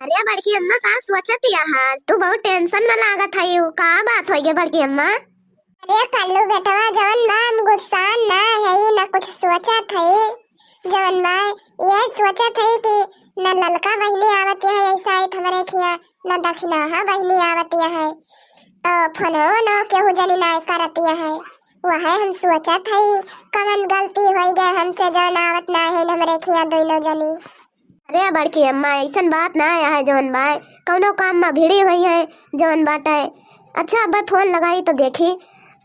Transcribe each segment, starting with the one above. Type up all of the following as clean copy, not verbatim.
अरे बड़की अम्मा का सोचत यहाँ तू बहुत टेंशन में लागत है यू का बात होई गे बड़की अम्मा। अरे कल्लू बेटवा जवन बा हम गुस्सा ना है ना कुछ सोचत है जवन बा ये सोचत है कि न ललका बहिनी आवत है ऐसा है हमारे खिया न दक्षिणा बहिनी आवत है तो फोनो न केहू जनी ना करत है वह हम सोचत है कवन गलती होई गए हमसे जवन आवत ना है हमारे खिया दोनों जनी। अरे बड़की अम्मा ऐसन बात ना आया है जवन बा कौनो काम में भिड़ी हुई है जवन बात है। अच्छा अब फोन लगाई तो देखी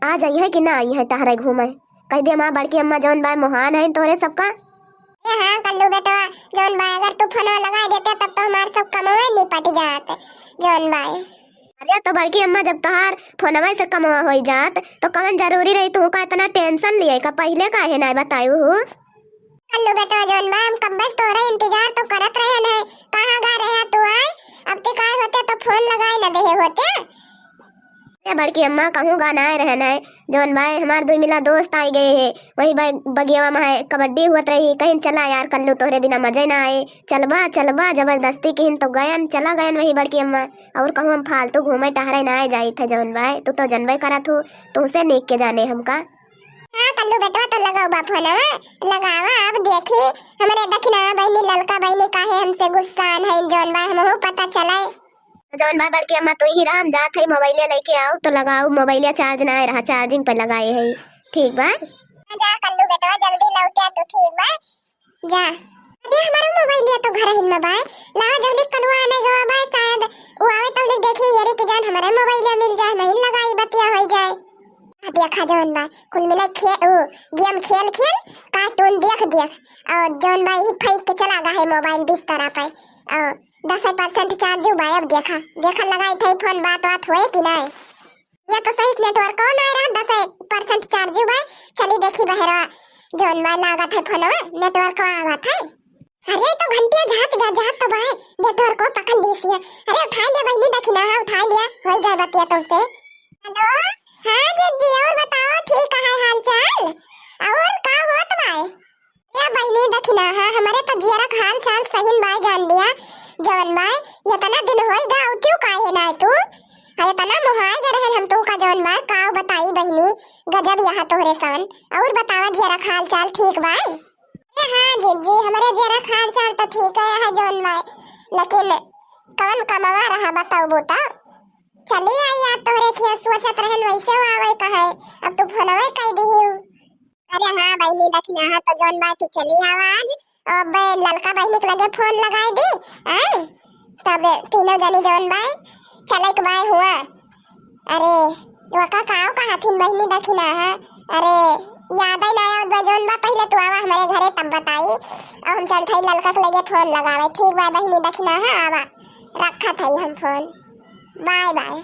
आ जाई है कि ना आई है टहरे घूमे कह दिया माँ बड़की अम्मा जवन बा मोहान है तोरे सबका। हाँ कल्लू बेटा जवन बा अगर तू फोन लगा देते तब तो हमारे सब कमवा निपट जात जवन बा। अरे तो बड़की अम्मा जब तोहार फोनवा से कमवा हो जात तो कवन जरूरी रही तू का इतना टेंशन लिए का पहले काहे ना बतायू हूँ। कल्लू बेटा जवन बा हम कब बस तोरा इंतजार तो करत रहे न कहां गा रहे तू आए अब ते काय होते तो फोन लगाई न दे होते। अरे बड़की अम्मा कहूँ गाना आए रहना है जवन भाई हमारे दो मिला दोस्त आई गए है वही बगिया में है कबड्डी हुआ रही कहीं चला यार कल्लू तोहरे बिना मजे ना आए चलबा जबरदस्ती कहीं तो गयन चला गयन वही बड़की अम्मा और कहूँ हम फालतू घूमे टहरे ना आए जाई थे जवन भाई तू तो जनबे करा तू तुझसे नीक के जाने हमका। हाँ कल्लू बेटा तो लगाओ बा फोन लगावा अब देखी हमारे दक्षिणा बहनी ललका बहनी काहे हमसे गुस्सा है जवन बा हमहु पता चलाए। जवन भाई बड़की अम्मा तू ही राम जात है मोबाइल लेके आओ तो लगाओ मोबाइल चार्ज ना रहा चार्जिंग पर लगाए है ठीक बा। जा कल्लू बेटा जल्दी लौटिया तो ठीक बा जा। अरे हमारा मोबाइल तो घर ही में बा लावा जल्दी कलवा आने गवा बा शायद वो आवे तो देखी यारी के जान हमारा मोबाइल मिल जाए नहीं लगाई बतिया हो जाए। देखा जवन बा कुल मिला गेम खेल कार्टून देख और जवन बा ही फेंक के चला गया है मोबाइल बिस्तर पे और 10% चार्ज बा अब देखा लगाई थे फोन बात होए कि नहीं या तो सही नेटवर्क कौन आ रहा 10% चार्ज बा चली देखी बहरा जवन बा लागत है फोन नेटवर्क आवत है। अरे तो घंटिया जात तो बा नेटवर्क को पकड़ लीजिए। अरे उठा लिया बहनी दक्षिणा उठा लिया हो जाए बतिया तो से। हेलो हाँ जीजी और बताओ ठीक है हाल चाल और का होत बा। या बहनी दक्षिणा हमारे तो जियरा हाल चाल सही बा जान लिया जवन बा ये तना दिन होई गा क्यों काहे ना तू है तना मोहाई गे रहे हम तू का जवन बा का बताई बहनी गजब यहाँ तोहरे सन और बतावा जियरा हाल चाल ठीक बा। हाँ जीजी हमारे जियरा हाल चाल तो ठीक है जवन बा लेकिन कौन कमावा रहा बताओ बोता चली आई यार तोहरे की सोचत रहन वैसे आवे कहे अब तू फोनवे कह दही। अरे हाँ बहनी दक्षिणा तो जवन बा तू चली आवा आज अब ललका बहनी के लगे फोन लगाई दी तब तीनों जनी जवन बा चले के बाय हुआ। अरे वका काओ कहा थी बहनी दक्षिणा अरे याद ही ना आया जवन बा पहले तू आवा हमारे घरे तब बताई और हम चल थे ललका के लगे फोन लगावे ठीक बा बहनी दक्षिणा आवा रखा थे हम फोन बाय बाय।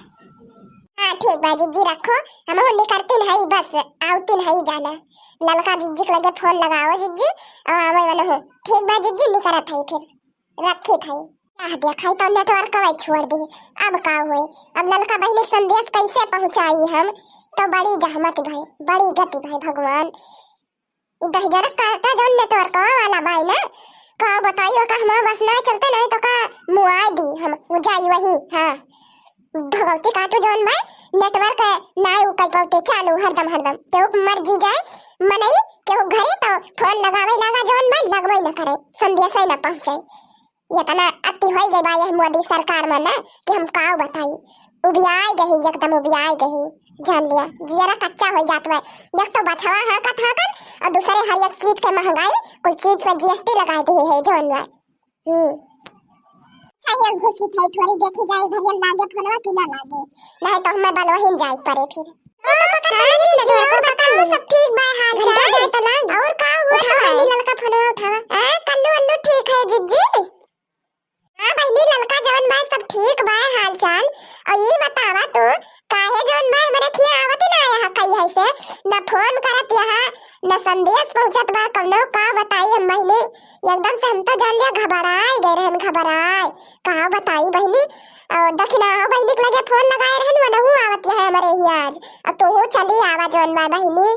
हाँ ठीक बा जीजी रखो हम हुंडी करती नहीं बस आउती नहीं जाना ललका जीजी के लगे फोन लगाओ जीजी और आवे वाला हो ठीक बा जीजी नहीं करत है फिर रखी थई क्या देखा तो नेटवर्क कवे छोड़ दी अब का हुए अब ललका बहनी संदेश कैसे पहुंचाई हम तो बड़ी जहमत भाई बड़ी गति भाई भगवान इधर जरा काटा जो नेटवर्क वाला भाई ना का बताइयो का हम बस ना चलते नहीं तो का मुआई दी हम जाई वही। हाँ भगवती काटो जवन भाई नेटवर्क ना उकल पौते चालू हरदम केहू मर्जी जाए मनई केहू घरे तो फोन लगावे लगा जवन भाई लगवे न करे संदेश ही न पहुंचे ये तना अति होई गई बा मोदी सरकार में ना कि हम का बताई उबियाई गई एकदम उबियाई गई जान लिया जियरा कच्चा हो जात बा एक तो बछवा है कथा कर और दूसरे हर एक चीज के महंगाई कोई चीज पर जीएसटी लगा दी है जवन बा। ये घुसी थे थोड़ी देखी जाए इधर ये लागे फोनवा कि ना लागे नहीं तो हमें बलवहीन जाए पड़े फिर और बता सब ठीक बा हाल चाल तो ना और का हुआ बहनी ललका फोनवा उठावा कल्लू अल्लू ठीक है जीजी। हाँ बहनी ललका जवन बा सब ठीक बा हाल चाल और ये बतावा तू काहे जवन बा मेरे खिया आवत ना यहाँ कई है से न फोन करत यहाँ न संदेश पहुंचत बा कौनो का बताई हम बहनी एकदम से हम तो जान लिया घबराए गए रहन घबराए का बताई बहनी और दक्षिणा बहनी के लगे फोन लगाए रहन वो नहु आवत है हमारे ही आज और तू हो चली आवा जवन बा बहनी।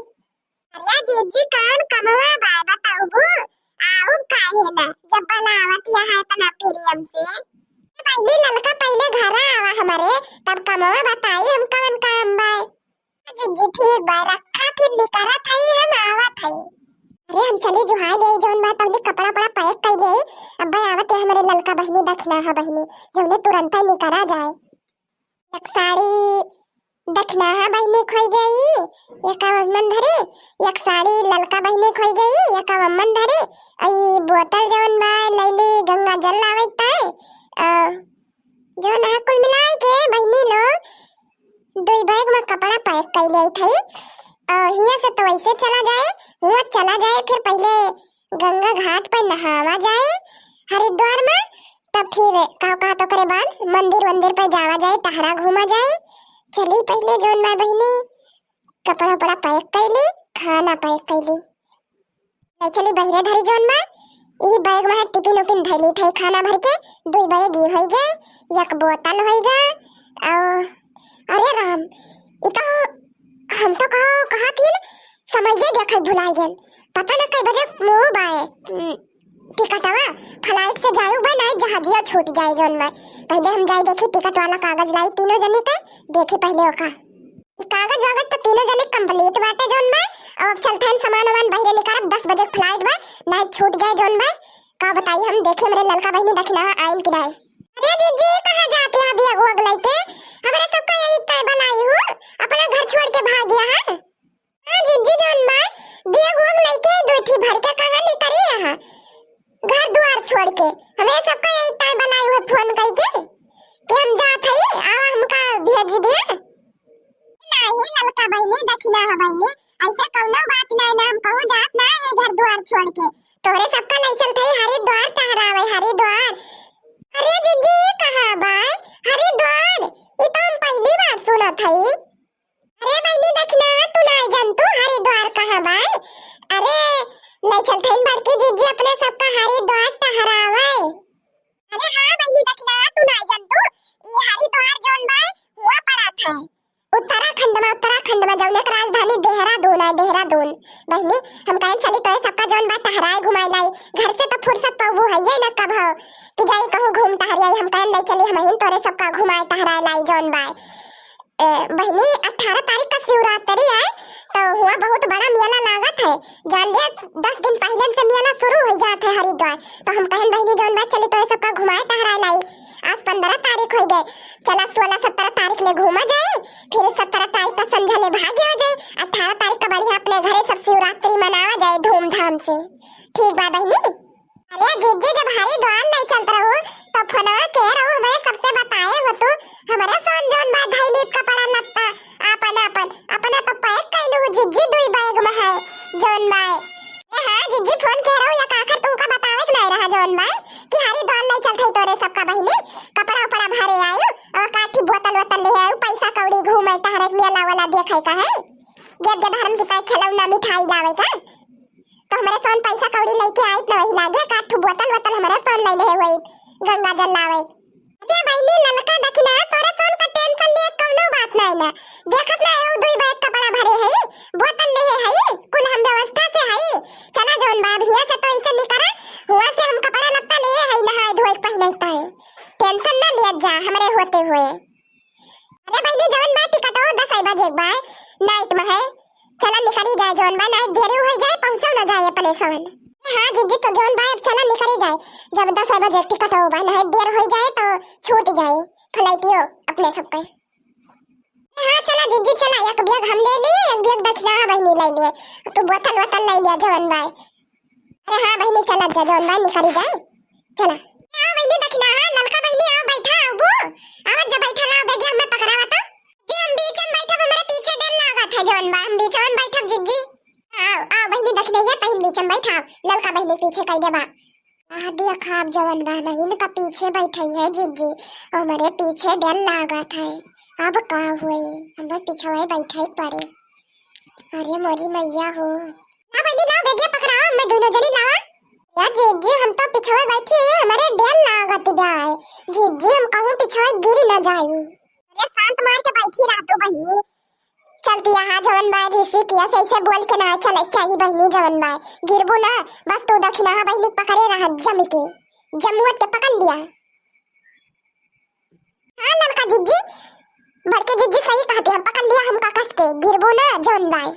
अरे जीजी कौन कमवा बा बताओ बू आउ काहे ना जब बनावत यहाँ तना प्रियम से हमरे तब कमवा बताई हम कवन काम बा। जीजी ठीक बा रखा फिर निकरा थई हम आवत हई। अरे हम चली जुहाई ले जौन बा तौली कपड़ा पड़ा पैक कर ले। अब आवत है हमरे ललका बहिनी दखना है बहिनी जौने तुरंत ही निकरा जाए। एक साड़ी दखना है बहिनी खोई गई एक अम्मन धरे। एक साड़ी ललका बहिनी खोई गई एक अम्मन धरे। आई बोतल जौन बा लैली गंगा जल लावत है जौन है कुल मिलाए के बहिनी लोग दो बैग में कपड़ा पैक कर ले थई। हिया से तो ऐसे चला जाए हुआ चला जाए फिर पहले गंगा घाट पर नहावा जाए हरिद्वार में तब फिर का तो करे बाद मंदिर पर जावा जाए टहरा घूमा जाए। चली पहले जौन माँ बहिनी कपड़ा पड़ा पैक कर ली खाना पैक कर ली चली बहिरे धरी जौन माँ ई बैग में टिफिन उपिन धैली थे खाना भर के 2 बैग घी हो गए एक बोतल हो गया। अरे राम ई तो हम तो कहा कि समझे देखे भुलाई गए पता न कई बजे मुंह बाए टिकटवा फ्लाइट से जाऊ बा ना जहाजिया छूट जाए जौन में पहले हम जाए देखी टिकट वाला कागज लाई तीनों जने का देखे पहले ओका कागज वागज तो तीनों जने कंप्लीट बाटे जौन में अब चलते हैं सामान बाहर निकाल 10 बजे फ्लाइट बा ना छूट जाए जौन में का बताइए हम देखे मेरे ललका बहिनी दखना आइन की नहीं। अरे दीदी कहां जाते हैं अभी अगुआ गलाई के हमरा सबका यही तय बनाई हूं अपना घर छोड़ के भाग गया है। हां दीदी जौन में बेग वग लेके दोठी भर के कहां निकली यहां घर द्वार छोड़ के हमें सबका यही टाइम बनाई हुए फोन करके कि हम जात हई आवा हमका भेज दिया। नहीं ललका बहिनी दखिना है बहिनी ऐसे कौनो बात नहीं ना हम कहूं जात ना है घर द्वार छोड़ के तोरे सबका ले चलते हरिद्वार टहरावे हरिद्वार। अरे दीदी कहां बा हरिद्वार ई तो हम पहली बार सुनत हई। अरे बहिनी दखिना तू ना जानतू हरिद्वार कहां बा। अरे ले चलते हैं बड़की दीदी अपने सबका हरिद्वार टहरावे। अरे हां बहिनी दखिना तू ना जानतू ई हरिद्वार जौन बा हुआ पड़ा था उत्तराखंड में जौन एक राजधानी देहरादून है देहरादून। बहिनी हम कहें चली तो सबका जौन बा टहराए घुमाई लाई घर से तो फुर्सत पाबू है ये ना कब हो कि जाई कहूं घूम टहरियाई हम कहें ले चली हम तोरे सबका घुमाए टहराए लाई जौन बा। बहिनी 18 तारीख का शिवरात्रि है तो हुआ बहुत बड़ा मेला लागत है जान लिया 10 दिन पहले से मेला शुरू हो जाता है हरिद्वार तो हम कहन बहिनी जौन बात चली तो सबका घुमाए टहरा लाई। आज 15 तारीख हो गए चला 16-17 तारीख ले घूमा जाए फिर 17 तारीख का संध्या ले भाग्य हो जाए 18 तारीख का बढ़िया अपने घरे सब शिवरात्रि मनावा जाए धूमधाम से। ठीक बा बहिनी। अरे दीदी जब हरिद्वार ले चलत रहो तो फोनवा के रहो हमें सबसे बताए हो तो हमारे सोन जौन बा धैली कपड़ा लत्ता अपना तो पैक कैलू जीजी 2 बैग में है जौन बा। हां जीजी फोन के रहो या काकर तुमका बतावे के नहीं रहा जौन बा कि हरिद्वार ले चलते तोरे सबका बहिनी कपड़ा उपड़ा भरे आयो और काठी बोतल ले आयो पैसा कौड़ी घूमे टहरे मेला वाला देखे का है गेट धर्म की तरह खिलौना मिठाई लावे का तो हमारे सोन पैसा कौड़ी लेके आइत न वही लागे काठू बोतल हमारे सोन ले ले होई गंगा जल लावे। अरे बहिनी ललका दखिना तोरे सोन का टेंशन ले कौनो बात नहीं ना देखत ना हो 2 बैग कपड़ा भरे है बोतल ले है कुल हम व्यवस्था से है चला जौन बा भैया से तो ऐसे निकरा हुआ से हम कपड़ा लत्ता ले है नहा धोए पहनता है टेंशन ना ले जा हमरे होते हुए। अरे बहिनी जौन बा टिकट हो 10 बजे बा नाइट में है चला निकली जाए जौन बा नाइट देरी हो जाए पहुंचो ना जाए अपने सवन। हां जीजी तो जौन बा चला निकली जाए जब 10 बजे टिकट हो बा नाइट देर हो जाए तो छूट जाए फ्लाइटियो अपने सबके। हां चला जीजी चला एक बैग हम ले लिए एक बैग दखिना बहिनी ले लिए तो बोतल ले लिया जौन बा। अरे हां बहिनी चला जा जौन बा निकली जाए चला। हां बहिनी दखिना ललका बहिनी आओ बैठा अबू आवत जा बैठा ना बैग में पकड़ावा तो जी हम बीच में बैठा हमारे पीछे डर लागत है जौन बा हम बीच में बैठब जीजी। आओ बहिनी दखिना ये तहिन बीच में बैठा ललका बहिनी पीछे कह देबा देख आप जवन बा बहिन का पीछे बैठी है जीजी और मेरे पीछे डर लागत है अब का हुए हम पीछे बैठे पड़े। अरे मोरी मैया हो ना बहिनी लाओ बेगे पकड़ाओ मैं दोनों जनी लावा या जीजी हम तो पीछे बैठी है हमारे डर लागत बा जीजी हम कहूं पीछे गिर न जाई। अरे शांत मार के बैठी रह तो बहिनी चलती यहाँ जवन बाय ऋषि किया से ऐसे बोल के ना चले चाहिए बहिनी जवन बाय गिरबू ना बस तू दखिना बहिनी पकड़े रहा जम के जमुआ के पकड़ लिया। हाँ ललका जीजी गिरबो ना जोन बाय।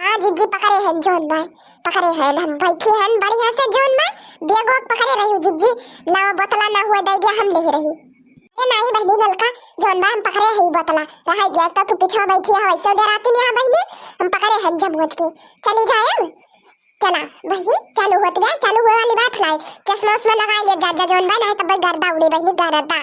हाँ जीजी पकड़े हैं जोन बाय, पकड़े हैं हम बैठी हैं बढ़िया से जोन बाय। बैग वॉग पकड़े रही हूँ जीजी, लावा बोतला ना हुआ दे गया हम ले रही। अरे नहीं बहनी ललका जोन बाय हम पकड़े ही बोतला रह गया तो तू पीछे बैठी है वैसे डराती नहीं है बहनी, हम पकड़े हैं जमूत के। चली जाए अब चला बहनी, चालू होत गया, चालू हुआ वाली बात नहीं, चश्मा उस्मा लगा लिया जा जोन बाय नहीं तो गर्दा उड़ी बहनी गर्दा।